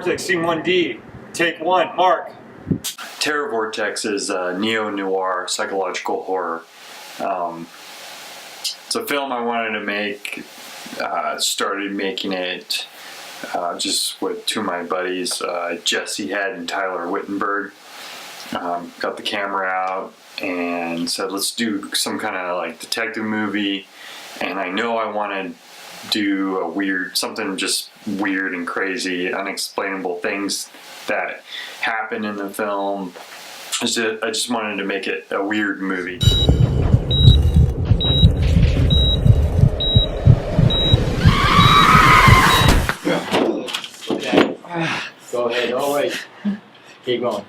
Vortex, Scene 1D, take 1, Mark. Terror Vortex is a neo-noir psychological horror. It's a film I wanted to make. Started making it just with two of my buddies, Jesse Head and Tyler Wittenberg. Got the camera out and said, let's do some kind of like detective movie. And I know I want to do something just weird and crazy, unexplainable things that happen in the film. I just wanted to make it a weird movie. Okay. Go ahead, alright. Keep going.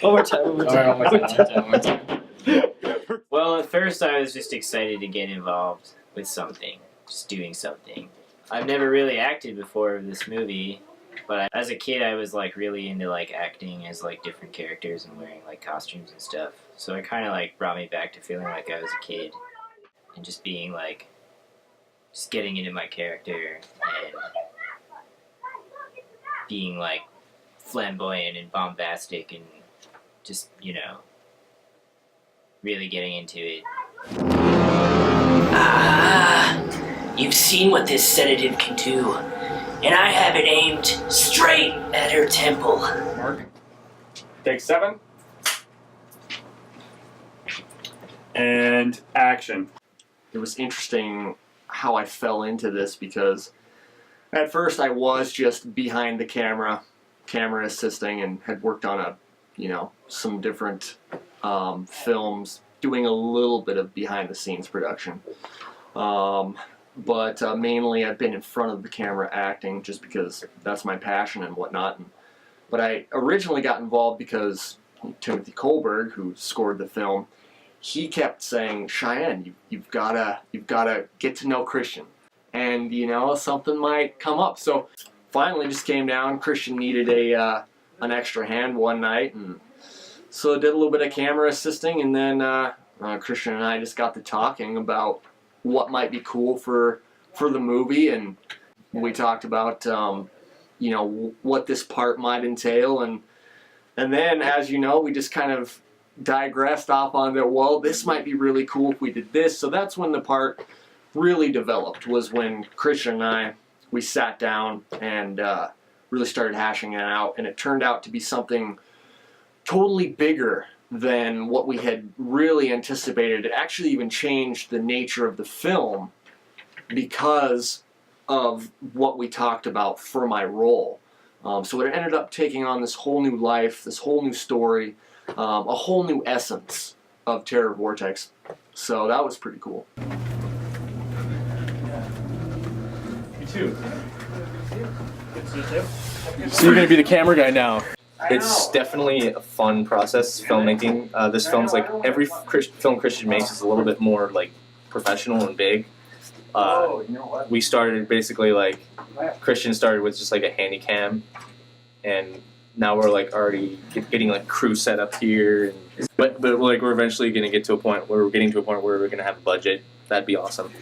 One more time. One more time. Well, at first I was just excited to get involved with something, just doing something. I've never really acted before this movie, but as a kid I was like really into like acting as like different characters and wearing like costumes and stuff. So it kind of like brought me back to feeling like I was a kid and just being like, just getting into my character and being like flamboyant and bombastic and just, you know, really getting into it. You've seen what this sedative can do, and I have it aimed straight at her temple. Mark, take 7. And action. It was interesting how I fell into this because at first I was just behind the camera assisting, and had worked on some different films, doing a little bit of behind the scenes production. But mainly I've been in front of the camera acting just because that's my passion and whatnot. But I originally got involved because Timothy Kohlberg, who scored the film, he kept saying, Cheyenne, you've gotta get to know Christian, and something might come up. So finally just came down. Christian needed an extra hand one night, and so I did a little bit of camera assisting, and then Christian and I just got to talking about what might be cool for the movie, and we talked about what this part might entail, and then, as you know, we just kind of digressed off on that, well, this might be really cool if we did this. So that's when the part really developed, was when Christian and we sat down and really started hashing it out, and it turned out to be something totally bigger than what we had really anticipated. It actually even changed the nature of the film because of what we talked about for my role. So it ended up taking on this whole new life, this whole new story, a whole new essence of Terror Vortex. So that was pretty cool. You too. So you're going to be the camera guy now. It's definitely a fun process, filmmaking. This film's like every film Christian makes is a little bit more like professional and big. We started basically like, Christian started with just like a handy cam, and now we're like already getting like crew set up here. But like we're eventually going to get to a point where we're going to have a budget. That'd be awesome.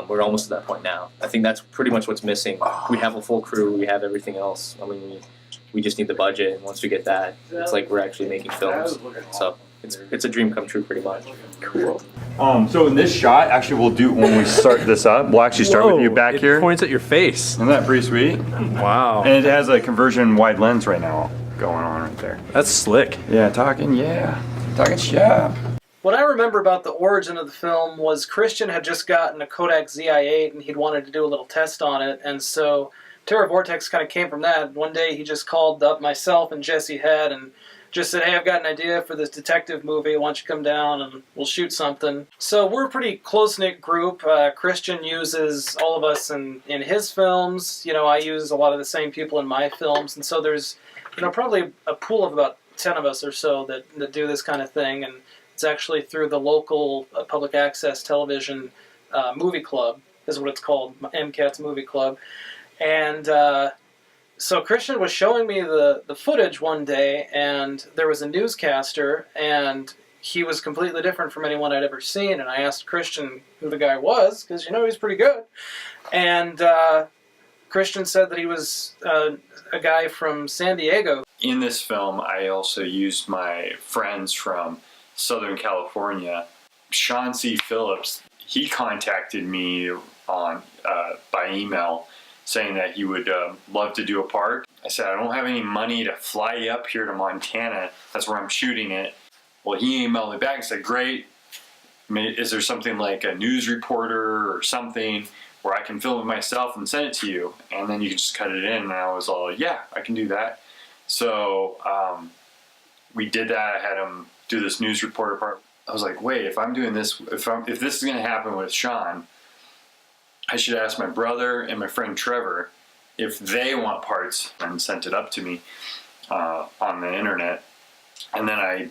We're almost at that point now. I think that's pretty much what's missing. We have a full crew, we have everything else. I mean, we just need the budget, and once we get that, it's like we're actually making films. So it's a dream come true, pretty much. Cool. So in this shot, actually, we'll do when we start this up. We'll actually start with you back here. It points at your face. Isn't that pretty sweet? Wow. And it has a conversion wide lens right now going on right there. That's slick. Yeah, talking shop. What I remember about the origin of the film was Christian had just gotten a Kodak ZI-8 and he'd wanted to do a little test on it, and so Terror Vortex kind of came from that. One day he just called up myself and Jesse Head and just said, hey, I've got an idea for this detective movie. Why don't you come down and we'll shoot something. So we're a pretty close-knit group. Christian uses all of us in his films. I use a lot of the same people in my films. And so there's probably a pool of about 10 of us or so that do this kind of thing. And it's actually through the local public access television movie club, is what it's called, MCAT's Movie Club. And so Christian was showing me the footage one day, and there was a newscaster, and he was completely different from anyone I'd ever seen. And I asked Christian who the guy was, because he's pretty good. And Christian said that he was a guy from San Diego. In this film, I also used my friends from Southern California. Sean C. Phillips, he contacted me on by email saying that he would love to do a part. I said, I don't have any money to fly you up here to Montana. That's where I'm shooting it. Well, he emailed me back and said, great. Is there something like a news reporter or something where I can film it myself and send it to you? And then you can just cut it in. And I was all, yeah, I can do that. So we did that. I had him do this news reporter part. I was like, wait, if I'm doing this, if this is going to happen with Sean, I should ask my brother and my friend Trevor if they want parts, and sent it up to me on the internet. And then I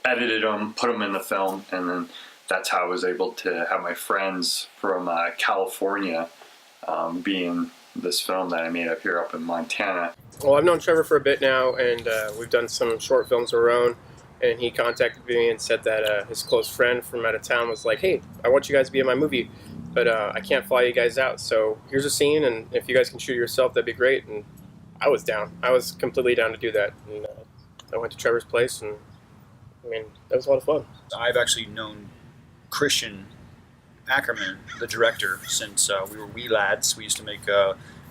edited them, put them in the film, and then that's how I was able to have my friends from California be in this film that I made up here up in Montana. Well, I've known Trevor for a bit now, and we've done some short films of our own. And he contacted me and said that his close friend from out of town was like, hey, I want you guys to be in my movie, but I can't fly you guys out. So here's a scene, and if you guys can shoot it yourself, that'd be great. And I was down. I was completely down to do that. And I went to Trevor's place, and I mean, that was a lot of fun. I've actually known Christian Ackerman, the director, since we were wee lads. We used to make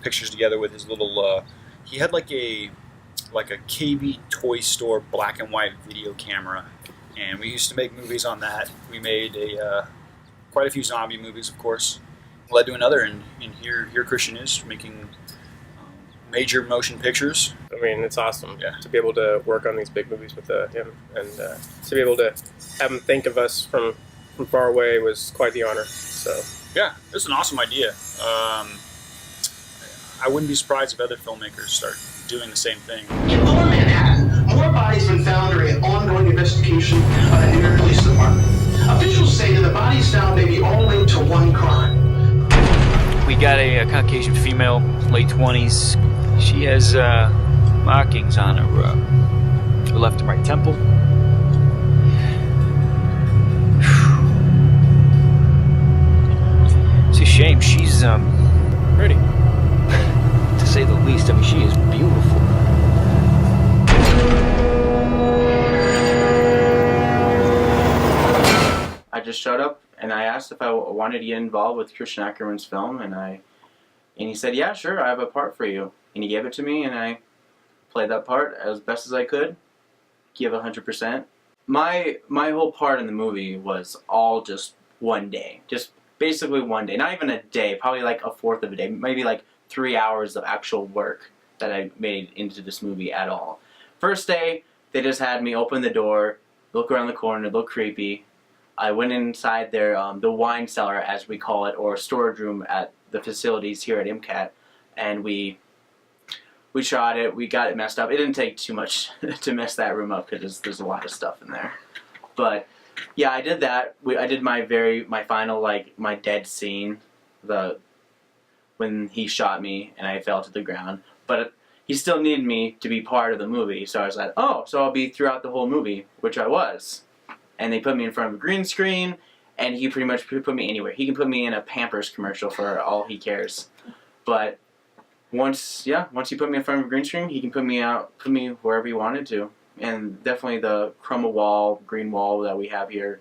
pictures together with his little. He had like a KB toy store black and white video camera, and we used to make movies on that. We made quite a few zombie movies, of course. Led to another, and here Christian is making major motion pictures. I mean, it's awesome to be able to work on these big movies with him, and to be able to have him think of us from far away was quite the honor. So yeah, it's an awesome idea. I wouldn't be surprised if other filmmakers start doing the same thing. In Lower Manhattan, more bodies have been found during an ongoing investigation by the New York Police Department. Officials say that the bodies found may be all linked to one crime. We got a Caucasian female, late 20s. She has markings on her left and right temple. It's a shame. She's pretty, to say the least. I mean, she is beautiful. I just showed up and I asked if I wanted to get involved with Christian Ackerman's film, and he said, yeah, sure, I have a part for you. And he gave it to me, and I played that part as best as I could, give 100%. My whole part in the movie was all just one day, just basically one day, not even a day, probably like a fourth of a day, maybe like 3 hours of actual work that I made into this movie at all. First day, they just had me open the door, look around the corner, look creepy. I went inside their the wine cellar, as we call it, or storage room at the facilities here at MCAT, and we shot it. We got it messed up. It didn't take too much to mess that room up because there's a lot of stuff in there. But yeah, I did that. I did my final, like, my dead scene, when he shot me and I fell to the ground. But he still needed me to be part of the movie, so I was like, oh, so I'll be throughout the whole movie, which I was. And they put me in front of a green screen, and he pretty much put me anywhere. He can put me in a Pampers commercial for all he cares. But once he put me in front of a green screen, he can put me wherever he wanted to. And definitely the chroma wall, green wall that we have here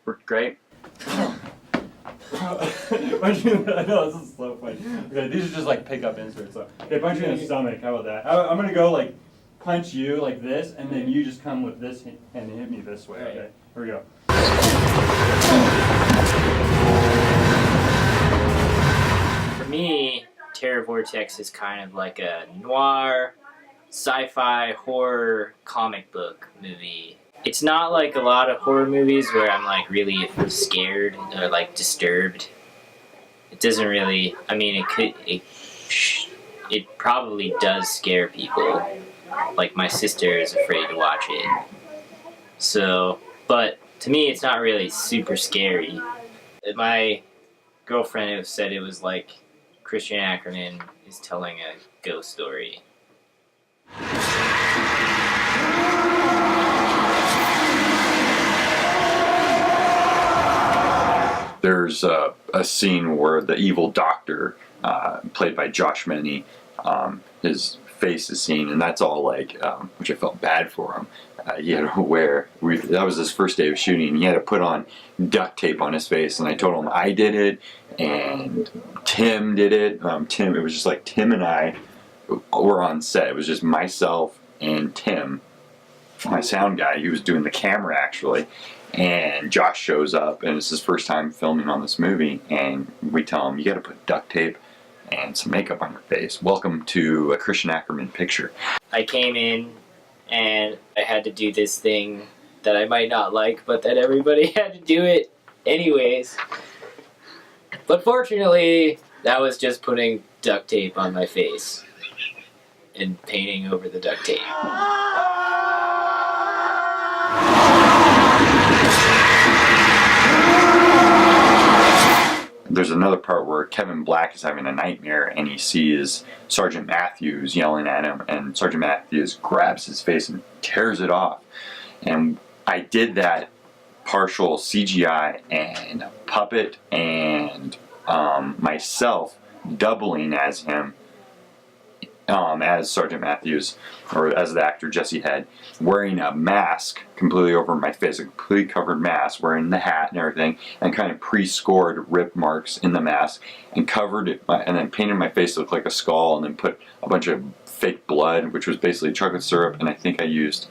worked great. I know, this is so funny. Okay, these are just like pickup inserts. So they punch you in the stomach. How about that? I'm gonna go like punch you like this, and then you just come with this and hit me this way. Okay, here we go. For me, Terror Vortex is kind of like a noir, sci-fi, horror comic book movie. It's not like a lot of horror movies where I'm like really scared or like disturbed. It doesn't really, I mean, it probably does scare people. Like my sister is afraid to watch it. So, but to me it's not really super scary. My girlfriend said it was like Christian Ackerman is telling a ghost story. There's a scene where the evil doctor played by Josh Meny. His face is seen, and that's all like, which I felt bad for him. He had to wear, that was his first day of shooting, he had to put on duct tape on his face, and I told him I did it, and Tim did it. Tim, it was just like Tim and I were on set. It was just myself and Tim, my sound guy. He was doing the camera actually, and Josh shows up, and it's his first time filming on this movie, and we tell him, you got to put duct tape and some makeup on your face. Welcome to a Christian Ackerman picture. I came in and I had to do this thing that I might not like, but that everybody had to do it anyways. But fortunately, that was just putting duct tape on my face and painting over the duct tape. There's another part where Kevin Black is having a nightmare and he sees Sergeant Matthews yelling at him, and Sergeant Matthews grabs his face and tears it off. And I did that partial CGI and puppet and myself doubling as him, as Sergeant Matthews, or as the actor Jesse Head, wearing a mask completely over my face, a completely covered mask, wearing the hat and everything, and kind of pre-scored rip marks in the mask, and covered it, and then painted my face to look like a skull, and then put a bunch of fake blood, which was basically chocolate syrup, and I think I used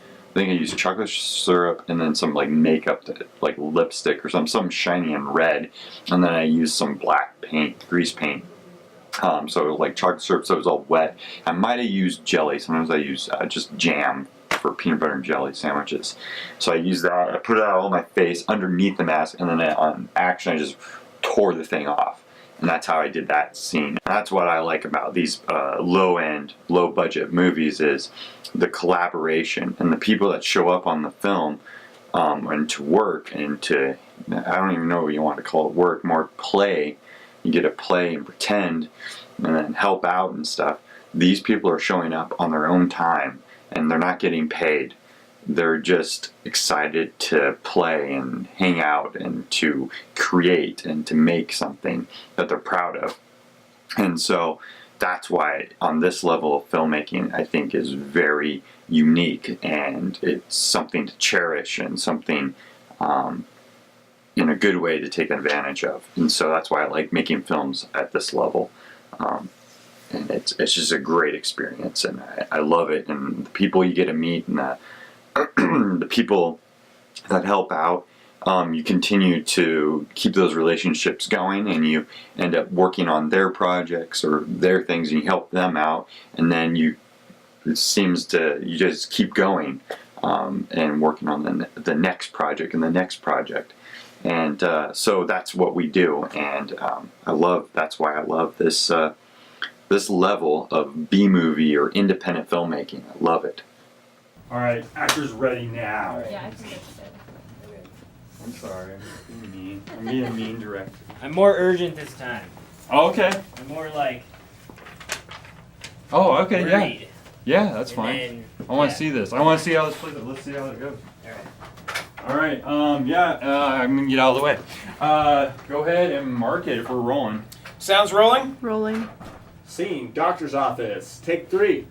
chocolate syrup and then some like makeup, like lipstick or something shiny and red, and then I used some black paint, grease paint. So it was like chocolate syrup, so it was all wet. I might have used jelly. Sometimes I use just jam for peanut butter and jelly sandwiches. So I used that. I put it out on my face underneath the mask, and then on action I just tore the thing off. And that's how I did that scene. And that's what I like about these low-end, low-budget movies, is the collaboration and the people that show up on the film and to work and to, I don't even know what you want to call it, work, more play. You get to play and pretend and then help out and stuff. These people are showing up on their own time and they're not getting paid. They're just excited to play and hang out and to create and to make something that they're proud of. And so that's why on this level of filmmaking, I think is very unique, and it's something to cherish and something in a good way to take advantage of. And so that's why I like making films at this level. And it's just a great experience, and I love it. And the people you get to meet and the people that help out, you continue to keep those relationships going, and you end up working on their projects or their things, and you help them out, and then you just keep going and working on the next project and the next project. And so that's what we do, and that's why I love this this level of B-movie or independent filmmaking. I love it. All right, actors ready now. Yeah, I think it's good. I'm sorry, I'm being mean. I'm being a mean director. I'm more urgent this time. Oh, okay. I'm more like. Oh, okay, worried. Yeah, that's And fine. then, I want to yeah. see this. I want to see how this plays out. Let's see how it goes. All right. I'm gonna get out of the way. Go ahead and mark it if we're rolling. Sounds rolling? Rolling. Scene, doctor's office. Take 3.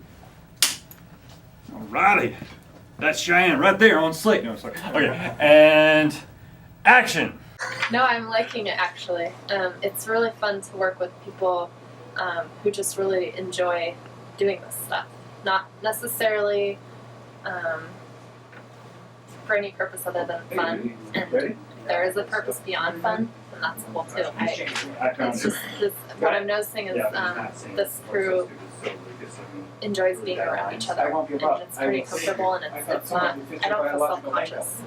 Alrighty. That's Cheyenne right there on slate. No, sorry. Okay. And action. No, I'm liking it actually. It's really fun to work with people who just really enjoy doing this stuff. Not necessarily for any purpose other than fun. And there is a purpose beyond fun, and that's cool too. It's just this, what I'm noticing is this crew enjoys being around each other, and it's pretty comfortable, and it's not, I don't feel self-conscious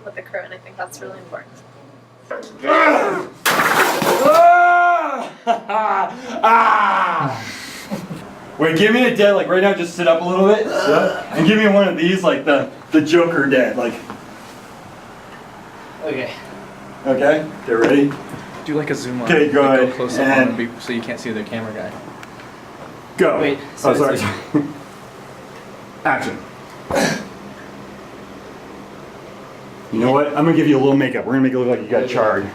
with the crew, and I think that's really important. Wait, give me a dead, like right now, just sit up a little bit. And give me one of these, like the Joker dead, like. Okay. Okay, get ready. Do like a zoom on. Okay, go ahead. Go close up on him so you can't see the camera guy. Go. Wait, Oh, sorry. Action. You know what? I'm gonna give you a little makeup. We're gonna make it look like you got charred.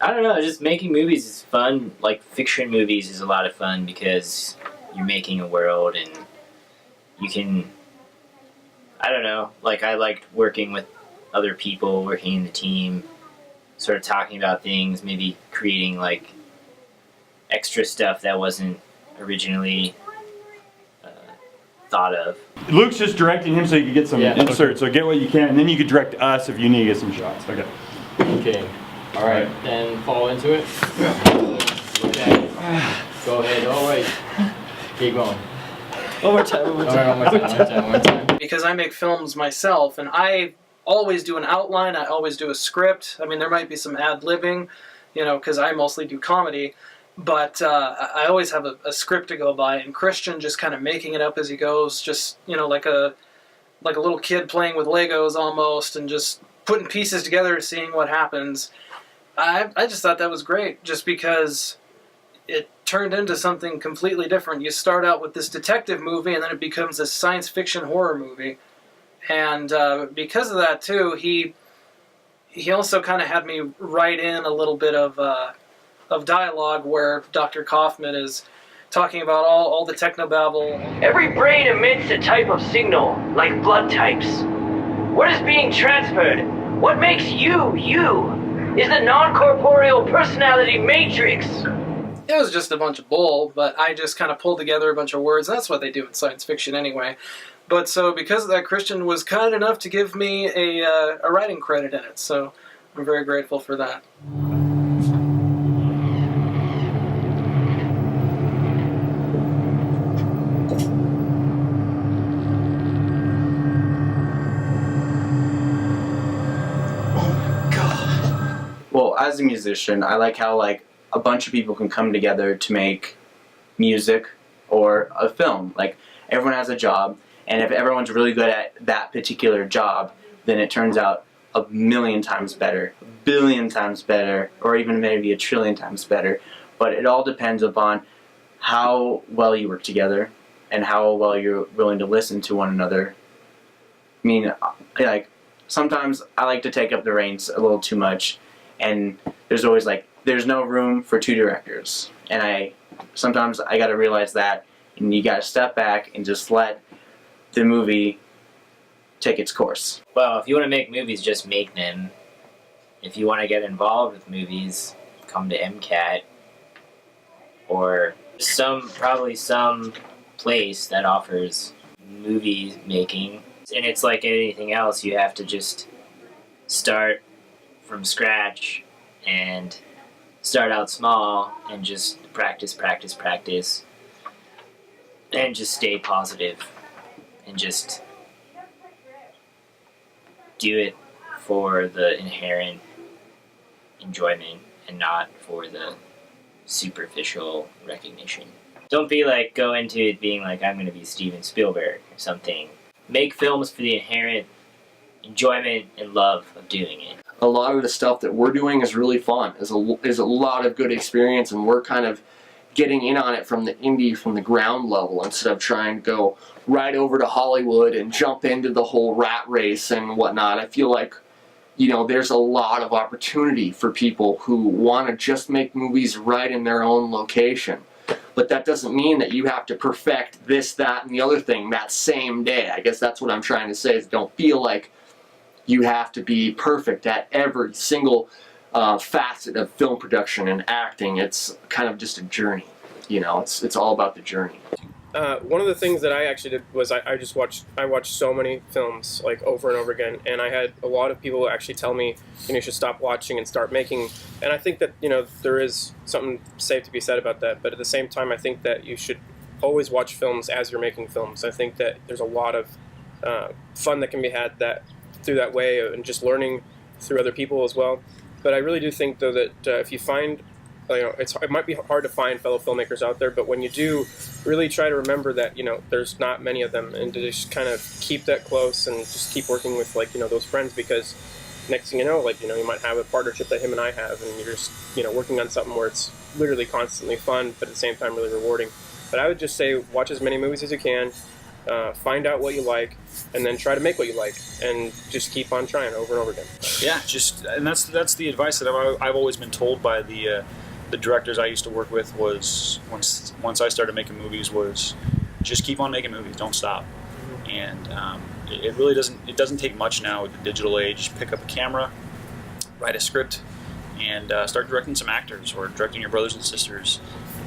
I don't don't know, just making movies is fun. Like, fiction movies is a lot of fun because you're making a world and you can, I don't know, like, I liked working with other people, working in the team, sort of talking about things, maybe creating, like, extra stuff that wasn't originally thought of. Luke's just directing him so you can get some inserts, so get what you can, and then you could direct us if you need to get some shots. Okay. Okay. All right. Then fall into it. Look at it. Go ahead. All right. Keep going. One more time. One more time. Because I make films myself, and I always do an outline. I always do a script. I mean, there might be some ad-libbing, you know, because I mostly do comedy. But I always have a script to go by, and Christian just kind of making it up as he goes, just, you know, like a little kid playing with Legos almost, and just putting pieces together, seeing what happens. I just thought that was great, just because it turned into something completely different. You start out with this detective movie, and then it becomes a science fiction horror movie. And because of that, too, he also kind of had me write in a little bit of dialogue where Dr. Kaufman is talking about all the technobabble. Every brain emits a type of signal, like blood types. What is being transferred? What makes you, you, is the non-corporeal personality matrix. It was just a bunch of bull, but I just kind of pulled together a bunch of words. That's what they do in science fiction anyway. But so because of that, Christian was kind enough to give me a writing credit in it, so I'm very grateful for that. Well, as a musician, I like how like a bunch of people can come together to make music or a film. Like everyone has a job, and if everyone's really good at that particular job, then it turns out a million times better, a billion times better, or even maybe a trillion times better. But it all depends upon how well you work together and how well you're willing to listen to one another. I mean, like sometimes I like to take up the reins a little too much. And there's always like, there's no room for two directors. And sometimes I gotta realize that, and you gotta step back and just let the movie take its course. Well, if you want to make movies, just make them. If you want to get involved with movies, come to MCAT. Or probably some place that offers movie making. And it's like anything else, you have to just start from scratch and start out small and just practice and just stay positive and just do it for the inherent enjoyment and not for the superficial recognition. Don't be like, go into it being like, I'm going to be Steven Spielberg or something. Make films for the inherent enjoyment and love of doing it. A lot of the stuff that we're doing is really fun. Is a lot of good experience, and we're kind of getting in on it from the ground level instead of trying to go right over to Hollywood and jump into the whole rat race and whatnot. I feel like, you know, there's a lot of opportunity for people who want to just make movies right in their own location. But that doesn't mean that you have to perfect this, that, and the other thing that same day. I guess that's what I'm trying to say, is don't feel like you have to be perfect at every single facet of film production and acting. It's kind of just a journey, you know. It's all about the journey. One of the things that I actually did was I watched so many films like over and over again, and I had a lot of people actually tell me, you know, you should stop watching and start making. And I think that, you know, there is something safe to be said about that. But at the same time, I think that you should always watch films as you're making films. I think that there's a lot of fun that can be had through that way, and just learning through other people as well. But I really do think, though, that if you find, you know, it might be hard to find fellow filmmakers out there, but when you do, really try to remember that, you know, there's not many of them, and to just kind of keep that close and just keep working with, like, you know, those friends, because next thing you know, like, you know, you might have a partnership that him and I have, and you're just, you know, working on something where it's literally constantly fun, but at the same time really rewarding. But I would just say watch as many movies as you can, find out what you like, and then try to make what you like, and just keep on trying over and over again. Yeah, and that's the advice that I've always been told by the directors I used to work with. Was once I started making movies, was just keep on making movies, don't stop. And it really doesn't take much now with the digital age. Pick up a camera, write a script, and start directing some actors or directing your brothers and sisters,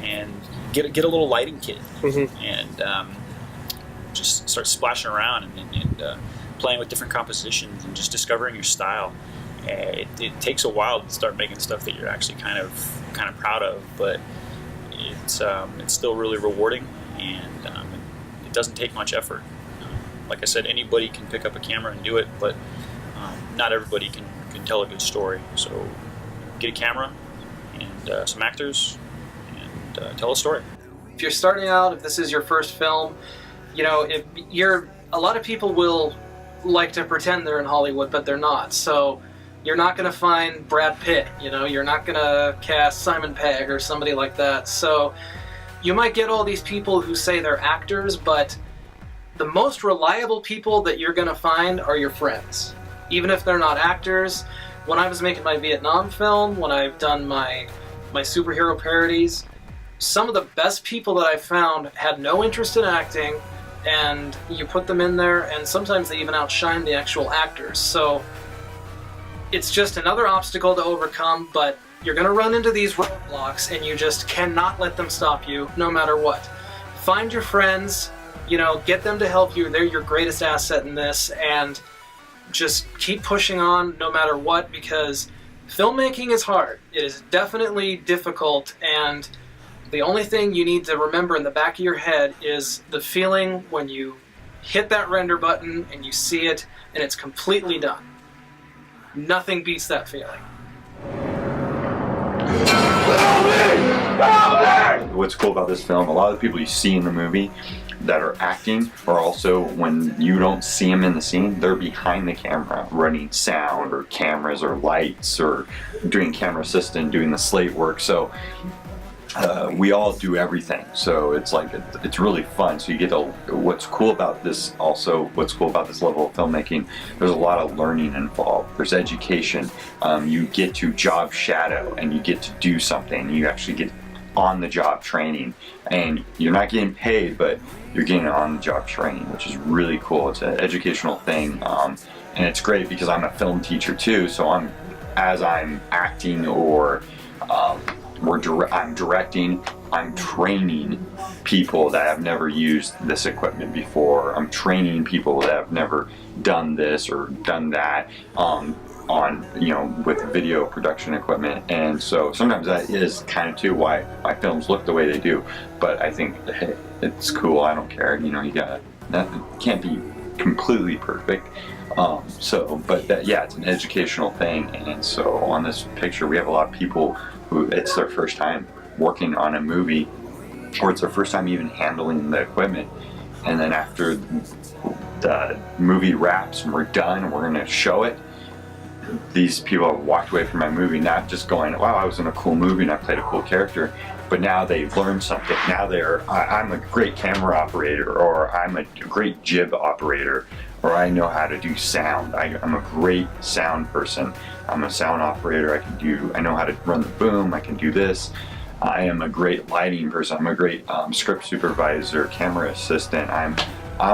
and get a little lighting kit, and just start splashing around and playing with different compositions and just discovering your style. It takes a while to start making stuff that you're actually kind of proud of, but it's still really rewarding, and it doesn't take much effort. Like I said, anybody can pick up a camera and do it, but not everybody can tell a good story. So get a camera and some actors and tell a story. If you're starting out, if this is your first film, you know, a lot of people will like to pretend they're in Hollywood, but they're not. So you're not going to find Brad Pitt, you know, you're not going to cast Simon Pegg or somebody like that. So you might get all these people who say they're actors, but the most reliable people that you're going to find are your friends. Even if they're not actors. When I was making my Vietnam film, when I've done my superhero parodies, some of the best people that I found had no interest in acting, and you put them in there, and sometimes they even outshine the actual actors. So it's just another obstacle to overcome, but you're going to run into these roadblocks, and you just cannot let them stop you, no matter what. Find your friends, you know, get them to help you. They're your greatest asset in this, and just keep pushing on no matter what, because filmmaking is hard. It is definitely difficult, and the only thing you need to remember in the back of your head is the feeling when you hit that render button and you see it and it's completely done. Nothing beats that feeling. What's cool about this film, a lot of the people you see in the movie that are acting are also, when you don't see them in the scene, they're behind the camera running sound or cameras or lights or doing camera assistant, doing the slate work. So we all do everything, so it's like it's really fun. So you get to, what's cool about this level of filmmaking, there's a lot of learning involved. There's education. You get to job shadow and you get to do something. You actually get on the job training, and you're not getting paid, but you're getting on the job training, which is really cool. It's an educational thing, and it's great because I'm a film teacher too. So as I'm acting or I'm directing, I'm training people that have never used this equipment before. I'm training people that have never done this or done that on, you know, with video production equipment. And so sometimes that is kind of too why my films look the way they do. But I think, hey, it's cool. I don't care. You know, nothing can't be completely perfect. Yeah, it's an educational thing. And so on this picture, we have a lot of people who it's their first time working on a movie, or it's their first time even handling the equipment. And then after the movie wraps and we're done and we're going to show it, these people have walked away from my movie not just going, wow, I was in a cool movie and I played a cool character, but now they've learned something. Now I'm a great camera operator, or I'm a great jib operator, or I know how to do sound. I'm a great sound person. I'm a sound operator. I know how to run the boom. I can do this. I am a great lighting person. I'm a great script supervisor, camera assistant. I'm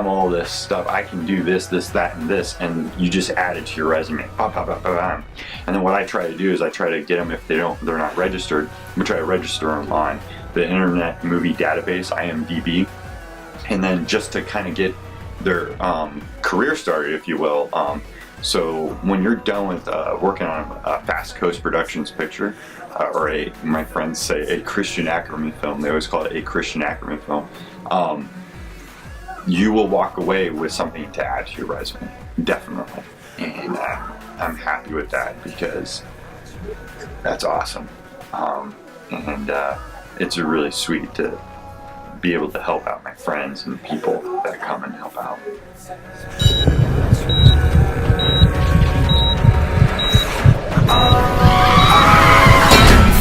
all this stuff. I can do this, that, and this, and you just add it to your resume. Pop, pop, pop, pop, pop. And then what I try to do is I try to get them, if they're not registered, we try to register them on the Internet Movie Database, IMDb, and then just to kind of get their career started, if you will. So when you're done with working on a Fast Coast Productions picture, or my friends say a Christian Ackerman film, they always call it a Christian Ackerman film, you will walk away with something to add to your resume, definitely. And I'm happy with that because that's awesome. And it's really sweet to be able to help out my friends and people that come and help out.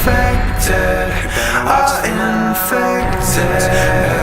Infected, infected.